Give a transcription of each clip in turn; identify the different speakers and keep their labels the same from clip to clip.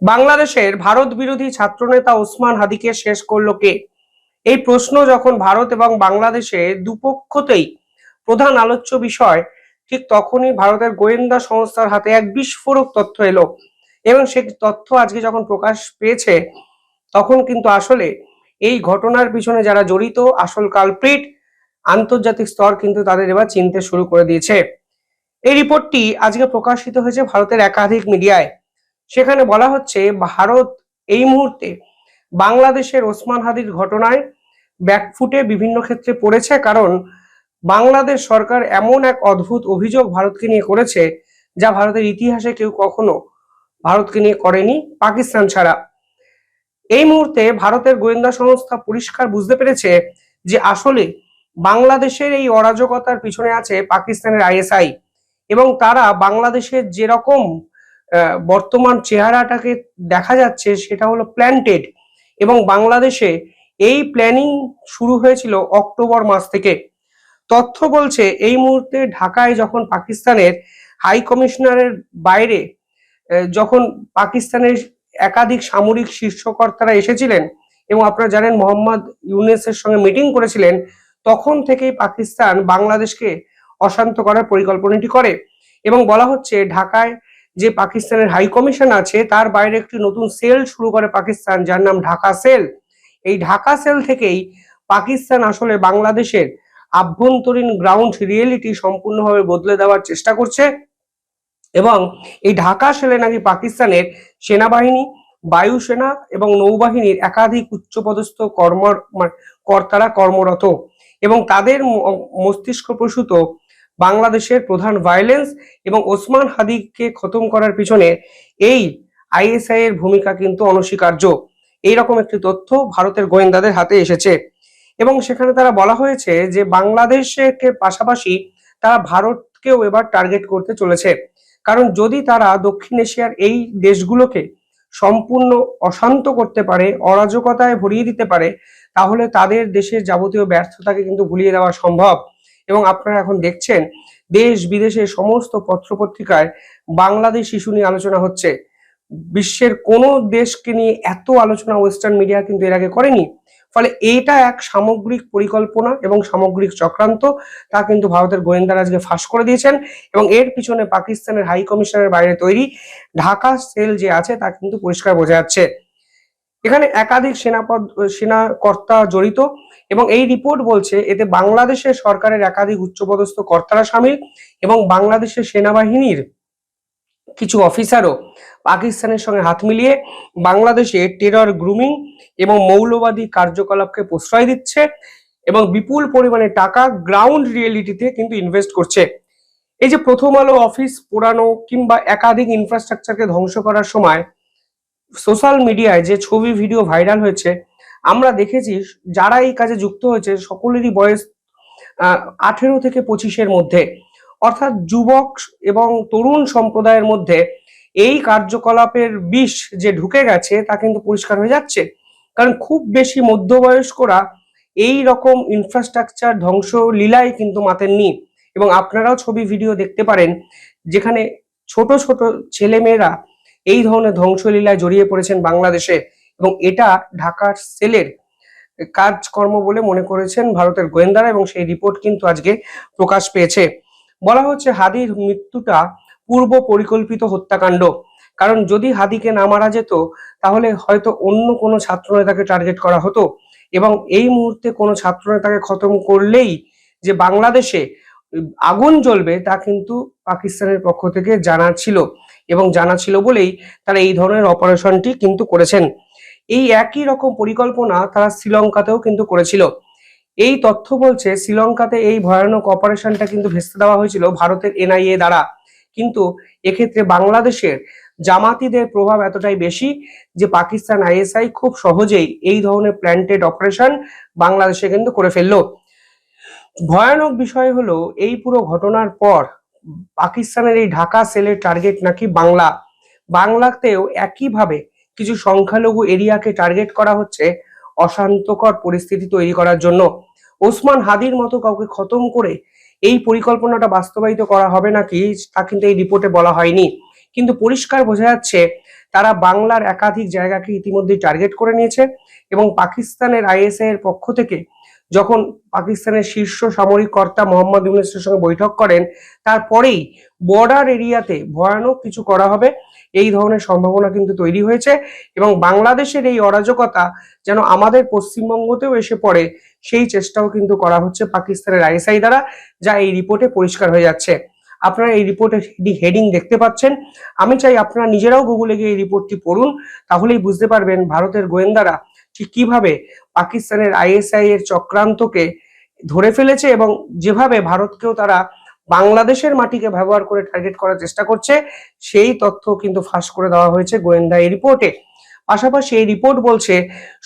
Speaker 1: বাংলাদেশের ভারত বিরোধী ছাত্রনেতা ওসমান হাদিকে শেষ করলো কে? এই প্রশ্ন যখন ভারত এবং বাংলাদেশে দুপক্ষতেই প্রধান আলোচ্য বিষয়, ঠিক তখনই ভারতের গোয়েন্দা সংস্থার হাতে এক বিস্ফোরক তথ্য এলো। এবং সেই তথ্য আজকে যখন প্রকাশ পেয়েছে, তখন কিন্তু আসলে এই ঘটনার পিছনে যারা জড়িত, আসল কালপ্রিট, আন্তর্জাতিক স্তর কিন্তু তাদের এবার চিনতে শুরু করে দিয়েছে। এই রিপোর্টটি আজকে প্রকাশিত হয়েছে ভারতের একাধিক মিডিয়ায়। সেখানে বলা হচ্ছে ভারত এই মুহূর্তে বাংলাদেশের ওসমান হাদির ঘটনায় ব্যাকফুটে বিভিন্ন ক্ষেত্রে পড়েছে, কারণ বাংলাদেশ সরকার এমন এক অদ্ভুত অভিযোগ ভারতকে নিয়ে করেছে, যা ভারতের ইতিহাসে কেউ কখনো ভারতকে নিয়ে করেনি, পাকিস্তান ছাড়া। এই মুহূর্তে ভারতের গোয়েন্দা সংস্থা পরিষ্কার বুঝতে পেরেছে যে আসলে বাংলাদেশের এই অরাজকতার পিছনে আছে পাকিস্তানের আইএসআই, এবং তারা বাংলাদেশের যেরকম বর্তমান চেহারাটাকে দেখা যাচ্ছে সেটা হলো প্ল্যান্টেড। এবং বাংলাদেশে এই প্ল্যানিং শুরু হয়েছিল অক্টোবর মাস থেকে। তথ্য বলছে এই মুহূর্তে ঢাকায় যখন পাকিস্তানের হাই কমিশনারের বাইরে যখন পাকিস্তানের একাধিক সামরিক শীর্ষকর্তারা এসেছিলেন এবং আপনারা জানেন মোহাম্মদ ইউনূসের সঙ্গে মিটিং করেছিলেন, তখন থেকেই পাকিস্তান বাংলাদেশকে অশান্ত করার পরিকল্পনাটি করে। এবং বলা হচ্ছে ঢাকায় যে পাকিস্তানের হাই কমিশন আছে তার বাইরে একটি নতুন সেল শুরু করে পাকিস্তান, যার নাম ঢাকা সেল। এই ঢাকা সেল থেকেই পাকিস্তান আসলে বাংলাদেশের আভ্যন্তরীণ গ্রাউন্ড রিয়েলিটি সম্পূর্ণভাবে বদলে দেওয়ার চেষ্টা করছে। এবং এই ঢাকা সেলে নাকি পাকিস্তানের সেনাবাহিনী, বায়ুসেনা এবং নৌবাহিনীর একাধিক উচ্চপদস্থ কর্তারা কর্মরত, এবং তাদের মস্তিষ্ক প্রসূত বাংলাদেশের প্রধান ভায়োলেন্স এবং ওসমান হাদিকে খতম করার পিছনে এই আইএসআই এর ভূমিকা কিন্তু অনস্বীকার্য। এইরকম একটি তথ্য ভারতের গোয়েন্দাদের হাতে এসেছে। এবং সেখানে তারা বলা হয়েছে যে বাংলাদেশের পাশাপাশি তারা ভারতকেও এবার টার্গেট করতে চলেছে, কারণ যদি তারা দক্ষিণ এশিয়ার এই দেশগুলোকে সম্পূর্ণ অশান্ত করতে পারে, অরাজকতায় ভরিয়ে দিতে পারে, তাহলে তাদের দেশের যাবতীয় ব্যর্থতাকে কিন্তু ভুলিয়ে দেওয়া সম্ভব। এবং আপনারা এখন দেখছেন দেশ বিদেশের সমস্ত পত্রপত্রিকায় বাংলাদেশ ইস্যু নিয়ে আলোচনা হচ্ছে। বিশ্বের কোনো দেশকে নিয়ে এত আলোচনা ওয়েস্টার্ন মিডিয়া কিন্তু এর আগে করেনি। ফলে এইটা এক সামগ্রিক পরিকল্পনা এবং সামগ্রিক চক্রান্ত, তা কিন্তু ভারতের গোয়েন্দারা আজকে ফাঁস করে দিয়েছেন। এবং এর পিছনে পাকিস্তানের হাই কমিশনের বাইরে তৈরি ঢাকা সেল যে আছে তা কিন্তু পরিষ্কার বোঝা যাচ্ছে। এখানে একাধিক সেনা কর্তা জড়িত, এবং এই রিপোর্ট বলছে এতে বাংলাদেশের সরকারের একাধিক উচ্চপদস্থ কর্তারা সামিল, এবং বাংলাদেশের সেনাবাহিনীর কিছু অফিসারও পাকিস্তানের সঙ্গে হাত মিলিয়ে বাংলাদেশে টেরর গ্রুমিং এবং মৌলবাদী কার্যকলাপকে প্রশ্রয় দিচ্ছে, এবং বিপুল পরিমাণে টাকা গ্রাউন্ড রিয়েলিটিতে কিন্তু ইনভেস্ট করছে। এই যে প্রথম আলো অফিস পোড়ানো কিংবা একাধিক ইনফ্রাস্ট্রাকচারকে ধ্বংস করার সময় সোশ্যাল মিডিয়ায় যে ছবি ভিডিও ভাইরাল হয়েছে, আমরা দেখেছি যারা এই কাজে যুক্ত হয়েছে সকলেরই বয়স 18 থেকে 25-এর মধ্যে, অর্থাৎ যুবক এবং তরুণ সম্প্রদায়ের মধ্যে এই কার্যকলাপের বিষ যে ঢুকে গেছে তা কিন্তু পরিষ্কার হয়ে যাচ্ছে। কারণ খুব বেশি মধ্যবয়স্করা এই রকম ইনফ্রাস্ট্রাকচার ধ্বংস লীলায় কিন্তু মাতেননি। এবং আপনারাও ছবি ভিডিও দেখতে পারেন যেখানে ছোট ছোট ছেলেমেয়েরা এই ধরনের ধ্বংসলীলায় জড়িয়ে পড়েছেন বাংলাদেশে, এবং এটা ঢাকার সেলের কাজকর্ম বলে মনে করেছেন ভারতের গোয়েন্দারা, এবং সেই রিপোর্ট কিন্তু আজকে প্রকাশ পেয়েছে। বলা হচ্ছে হাদির মৃত্যুটা পূর্ব পরিকল্পিত হত্যাকাণ্ড, কারণ যদি হাদিকে না মারা যেত তাহলে হয়তো অন্য কোনো ছাত্রনেতাকে টার্গেট করা হতো, এবং এই মুহূর্তে কোনো ছাত্রনেতাকে খতম করলেই যে বাংলাদেশে আগুন জ্বলবে তা কিন্তু পাকিস্তানের পক্ষ থেকে জানা ছিল, এবং জানা ছিল বলেই তারা এই ধরনের অপারেশনটি কিন্তু করেছেন। এই একই রকম পরিকল্পনা তারা শ্রীলঙ্কাতেও কিন্তু করেছিল। এই তথ্য বলছে শ্রীলঙ্কাতে এই ভয়ানক অপারেশনটা কিন্তু ভেস্তে দেওয়া হয়েছিল ভারতের এনআইএ দ্বারা, কিন্তু এক্ষেত্রে বাংলাদেশের জামাতিদের প্রভাব এতটাই বেশি যে পাকিস্তান আইএসআই খুব সহজেই এই ধরনের প্ল্যান্টেড অপারেশন বাংলাদেশে কিন্তু করে ফেললো। ভয়ানক বিষয় হলো এই পুরো ঘটনার পর পাকিস্তানের এই ঢাকা সেলের টার্গেট নাকি বাংলাতেও একইভাবে কিছু সংখ্যালঘু এরিয়াকে টার্গেট করা হচ্ছে অশান্তকর পরিস্থিতি তৈরি করার জন্য। ওসমান হাদির মতো কাউকে খতম করে এই পরিকল্পনাটা বাস্তবায়িত করা হবে নাকি তা কিন্তু এই রিপোর্টে বলা হয়নি। কিন্তু পরিষ্কার বোঝা যাচ্ছে তারা বাংলার একাধিক জায়গাকে ইতিমধ্যেই টার্গেট করে নিয়েছে এবং পাকিস্তানের আইএসআই এর পক্ষ থেকে যখন পাকিস্তানের শীর্ষ সামরিক কর্তা মোহাম্মদ ইউনূসের সঙ্গে বৈঠক করেন, তারপরেই বর্ডার এরিয়াতে ভয়ানক কিছু করা হবে এই ধরনের সম্ভাবনা কিন্তু তৈরি হয়েছে এবং বাংলাদেশের এই অরাজকতা যেন আমাদের পশ্চিমবঙ্গতেও এসে পড়ে সেই চেষ্টাও কিন্তু করা হচ্ছে পাকিস্তানের আইএসআই দ্বারা, যা এই রিপোর্টে পরিষ্কার হয়ে যাচ্ছে। আপনারা এই রিপোর্টের হেডিং দেখতে পাচ্ছেন। আমি চাই আপনারা নিজেরাও গুগলে গিয়ে এই রিপোর্টটি পড়ুন, তাহলেই বুঝতে পারবেন ভারতের গোয়েন্দারা ঠিক কিভাবে পাকিস্তানের আইএসআই এর চক্রান্তকে ধরে ফেলেছে এবং যেভাবে ভারতকেও তারা বাংলাদেশের মাটিকে ব্যবহার করে টার্গেট করার চেষ্টা করছে, সেই তথ্য কিন্তু ফাঁস করে দেওয়া হয়েছে গোয়েন্দা এই রিপোর্টে। পাশাপাশি এই রিপোর্ট বলছে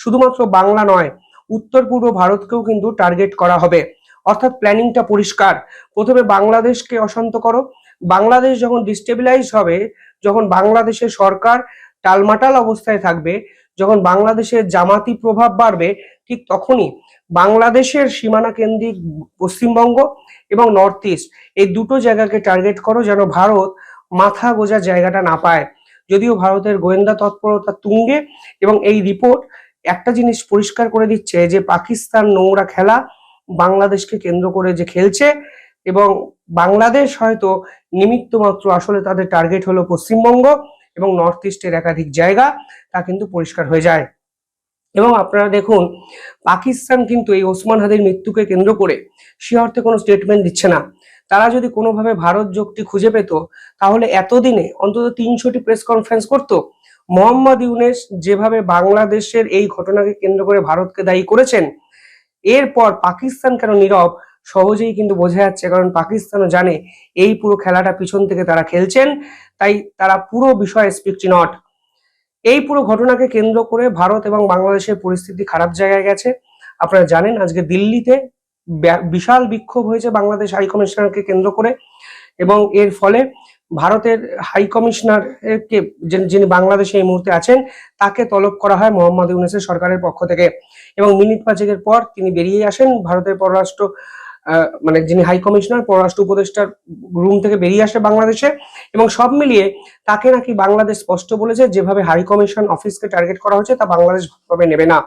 Speaker 1: শুধুমাত্র বাংলা নয়, উত্তর পূর্ব ভারতকেও কিন্তু টার্গেট করা হবে। অর্থাৎ প্ল্যানিংটা পরিষ্কার। প্রথমে বাংলাদেশকে অশান্ত করো, বাংলাদেশ যখন ডিস্টেবিলাইজ হবে, যখন বাংলাদেশের সরকার টালমাটাল অবস্থায় থাকবে, যখন বাংলাদেশের জামাতি প্রভাব বাড়বে, ঠিক তখনই বাংলাদেশের সীমানা কেন্দ্রিক পশ্চিমবঙ্গ এবং নর্থ ইস্ট এই দুটো জায়গাকে টার্গেট করো, যেন ভারত মাথা গোঁজার জায়গাটা না পায়। যদিও ভারতের গোয়েন্দা তৎপরতা তুঙ্গে এবং এই রিপোর্ট একটা জিনিস পরিষ্কার করে দিচ্ছে যে পাকিস্তান নোংরা খেলা বাংলাদেশকে কেন্দ্র করে যে খেলছে এবং বাংলাদেশ হয়তো নিমিত্ত মাত্র, আসলে তাদের টার্গেট হলো পশ্চিমবঙ্গ এবং নর্থ ইস্টের একাধিক জায়গা, তা কিন্তু পরিষ্কার হয়ে যায়। এবং আপনারা দেখুন, পাকিস্তান কিন্তু এই ওসমান হাদির মৃত্যুকে কেন্দ্র করে সে অর্থে কোনো স্টেটমেন্ট দিচ্ছে না। তারা যদি কোনোভাবে ভারত যোগটি খুঁজে পেত, তাহলে এতদিনে অন্তত 300টি প্রেস কনফারেন্স করতো। মোহাম্মদ ইউনূস যেভাবে বাংলাদেশের এই ঘটনাকে কেন্দ্র করে ভারতকে দায়ী করেছেন, এরপর পাকিস্তান কেন নীরব সহজেই কিন্তু বোঝা যাচ্ছে, কারণ পাকিস্তানও জানে এই পুরো খেলাটা পিছন থেকে তারা খেলছেন, তাই তারা পুরো বিষয়ে স্পিকটি নট। এই পুরো ঘটনাকে কেন্দ্র করে ভারত এবং বাংলাদেশের পরিস্থিতি খারাপ জায়গায় গেছে। আপনারা জানেন আজকে দিল্লিতে বিশাল বিক্ষোভ হয়েছে বাংলাদেশ হাই কমিশনারকে কেন্দ্র করে এবং এর ফলে ভারতের হাই কমিশনারকে, যিনি বাংলাদেশে এই মুহূর্তে আছেন, তাকে তলব করা হয় মোহাম্মদ ইউনূসের সরকারের পক্ষ থেকে এবং মিনিট পাঁচেকের পর তিনি বেরিয়ে আসেন ভারতের পররাষ্ট্র মানে যিনি হাই কমিশনার, পররাষ্ট্র উপদেষ্টার রুম থেকে বেরিয়ে আসে বাংলাদেশে এবং সব মিলিয়ে তাকে নাকি বাংলাদেশ স্পষ্ট বলেছে যেভাবে হাই কমিশন অফিসকে টার্গেট করা হচ্ছে তা বাংলাদেশ ভাবে নেবে না।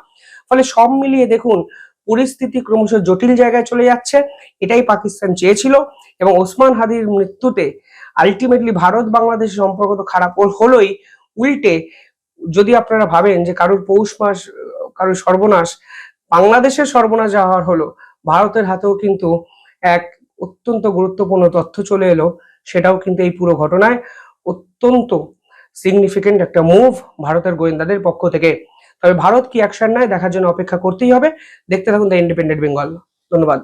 Speaker 1: ফলে সব মিলিয়ে দেখুন পরিস্থিতি ক্রমশ জটিল জায়গায় চলে যাচ্ছে। এটাই পাকিস্তান চেয়েছিল এবং ওসমান হাদির মৃত্যুতে আলটিমেটলি ভারত বাংলাদেশ সম্পর্ক তো খারাপ হলোই, উল্টে যদি আপনারা ভাবেন যে কারোর পৌষ মাস, কারোর সর্বনাশ, বাংলাদেশের সর্বনাশ যা হওয়ার হলো, ভারতের হাতেও কিন্তু এক অত্যন্ত গুরুত্বপূর্ণ তথ্য চলে এলো। সেটাও কিন্তু এই পুরো ঘটনায় অত্যন্ত সিগনিফিকেন্ট একটা মুভ ভারতের গোয়েন্দাদের পক্ষ থেকে। তবে ভারত কি অ্যাকশন নেয় দেখার জন্য অপেক্ষা করতেই হবে। দেখতে থাকুন দ্য ইন্ডিপেন্ডেন্ট বেঙ্গল। ধন্যবাদ।